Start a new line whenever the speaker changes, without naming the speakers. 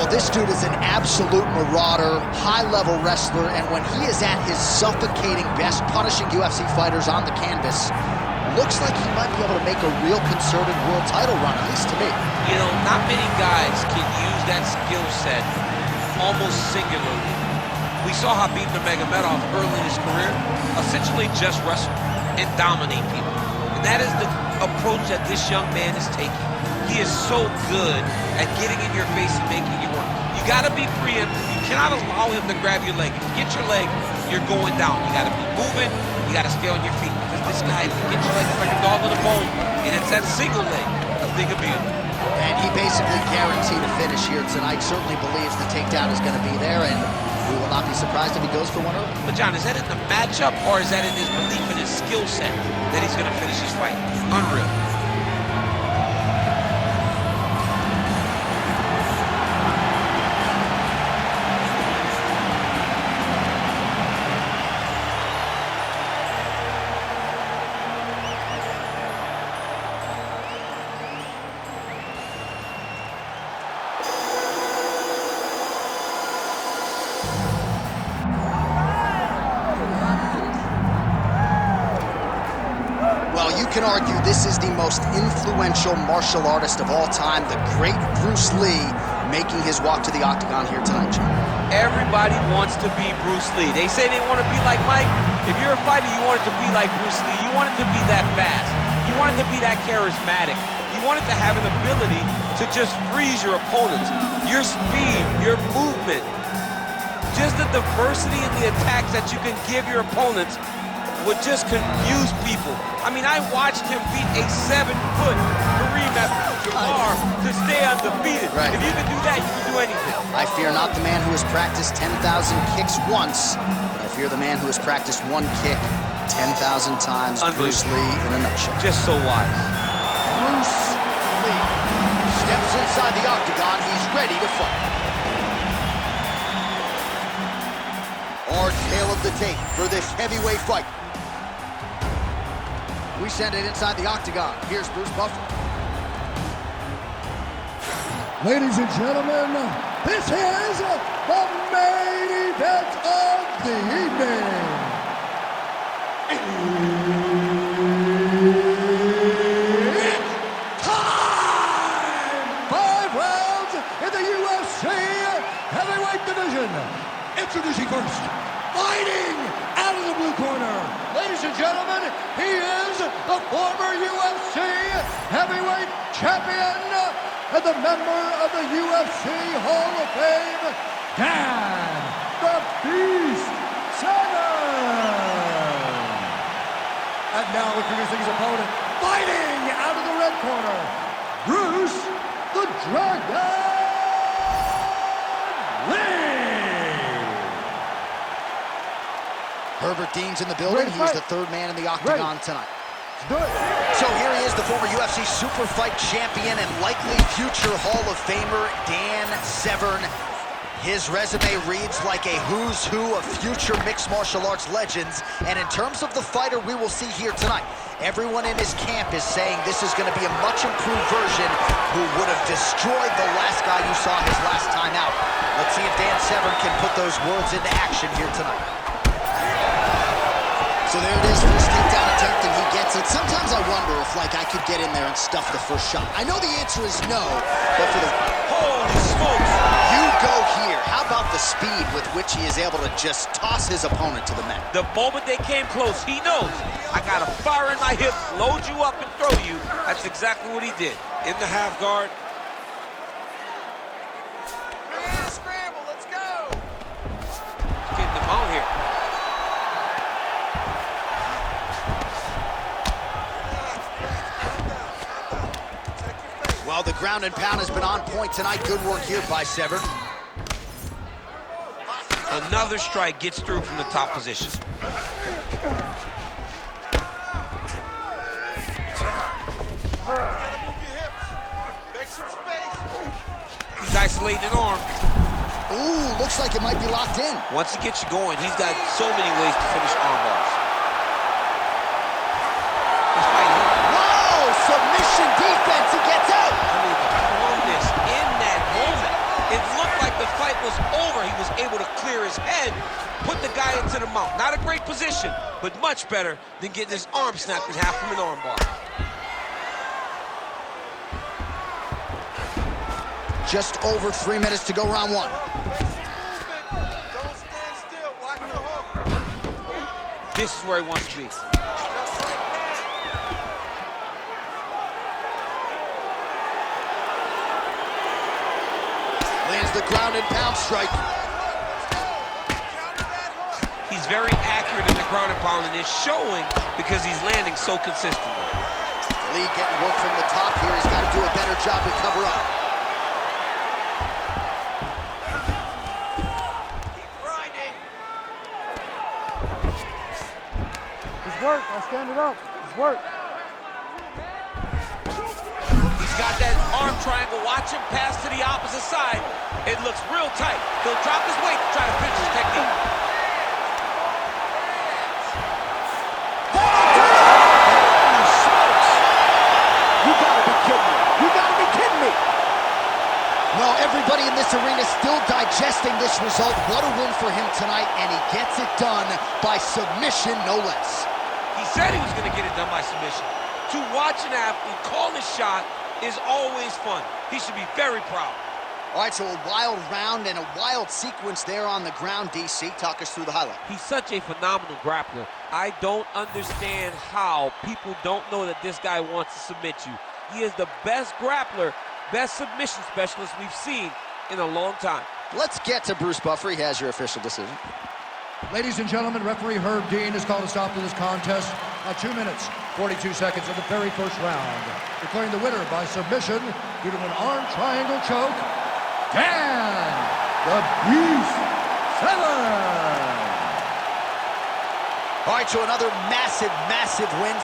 this dude is an absolute marauder, high-level wrestler, and when he is at his suffocating best, punishing UFC fighters on the canvas, looks like he might be able to make a real concerted world title run, at least to me.
You know, not many guys can use that skill set almost singularly. We saw Khabib Nurmagomedov early in his career essentially just wrestle and dominate people. And that is the approach that this young man is taking. He is so good at getting in your face and making you work. You gotta be preemptive. You cannot allow him to grab your leg. If you get your leg, you're going down. You gotta be moving, you gotta stay on your feet. Because this guy, if you get your leg, it's like a dog on a bone. And it's that single leg, a thing of beauty.
And he basically guaranteed a finish here tonight. Certainly believes the takedown is gonna be there, and we will not be surprised if he goes for one early.
But John, is that in the matchup, or is that in his belief in his skill set that he's gonna finish his fight? Unreal.
You can argue this is the most influential martial artist of all time, the great Bruce Lee, making his walk to the octagon here tonight, Jim.
Everybody wants to be Bruce Lee. They say they want to be like Mike. If you're a fighter, you want it to be like Bruce Lee. You want it to be that fast. You want it to be that charismatic. You want it to have an ability to just freeze your opponents. Your speed, your movement, just the diversity in the attacks that you can give your opponents would just confuse people. I mean, I watched him beat a 7-foot Kareem Abdul-Jabbar to stay undefeated.
Right.
If you can do that, you can do anything.
I fear not the man who has practiced 10,000 kicks once, but I fear the man who has practiced one kick 10,000 times. Bruce Lee in a nutshell.
Just so wise.
Bruce Lee steps inside the octagon. He's ready to fight. Our tale of the tape for this heavyweight fight. We send it inside the octagon. Here's Bruce Buffer.
Ladies and gentlemen, this is the main event of the evening. It's time! 5 rounds in the UFC heavyweight division. Introducing first, fighting out of the blue corner. Ladies and gentlemen, he is the former UFC heavyweight champion and the member of the UFC Hall of Fame, Dan the Beast Severn. And now introducing his opponent, fighting out of the red corner, Bruce the Dragon Lee.
Herbert Dean's in the building. He's the third man in the octagon tonight. So here he is, the former UFC Super Fight champion and likely future Hall of Famer, Dan Severn. His resume reads like a who's who of future mixed martial arts legends. And in terms of the fighter we will see here tonight, everyone in his camp is saying this is going to be a much improved version who would have destroyed the last guy you saw his last time out. Let's see if Dan Severn can put those words into action here tonight. So there it is, first takedown attempt, and he gets it. Sometimes I wonder if, like, I could get in there and stuff the first shot. I know the answer is no, but for the...
Holy smokes!
You go here. How about the speed with which he is able to just toss his opponent to the mat?
The moment they came close, he knows, I got a fire in my hip, load you up and throw you. That's exactly what he did. In the half guard.
Scramble, let's go!
He's getting them out here.
Well, the ground and pound has been on point tonight. Good work here by Severn.
Another strike gets through from the top position. He's isolating an arm.
Ooh, looks like it might be locked in.
Once he gets you going, he's got so many ways to finish arm bars.
Whoa, submission defense, he gets out.
I mean, the calmness in that moment. It looked like was over, he was able to clear his head, put the guy into the mount. Not a great position, but much better than getting his arm snapped in half from an armbar.
Just over 3 minutes to go, round one.
Don't stand still. Watch the hook.
This is where he wants to be.
Just like that.
Lands the ground and pound strike.
Counter that hook.
He's very accurate in the ground and pound, and it's showing because he's landing so consistently.
Lee getting work from the top here. He's got to do a better job to cover up.
Keep grinding.
It's work. I'll stand it up. It's work.
He's got that arm triangle. Watch him pass to the opposite side. It looks real tight. He'll drop his weight to try to finish his technique.
You gotta be kidding me. You gotta be kidding me. Well, everybody in this arena is still digesting this result. What a win for him tonight, and he gets it done by submission, no less.
He said he was going to get it done by submission. To watch an athlete call his shot is always fun. He should be very proud.
All right, so a wild round and a wild sequence there on the ground. DC, talk us through the highlight.
He's such a phenomenal grappler. I don't understand how people don't know that this guy wants to submit you. He is the best grappler, best submission specialist we've seen in a long time.
Let's get to Bruce Buffer. He has your official decision.
Ladies and gentlemen, referee Herb Dean has called a stop to this contest at 2 minutes, 42 seconds of the very first round, declaring the winner by submission due to an arm triangle choke, Dan the Beast Severn.
All right, so another massive, massive win.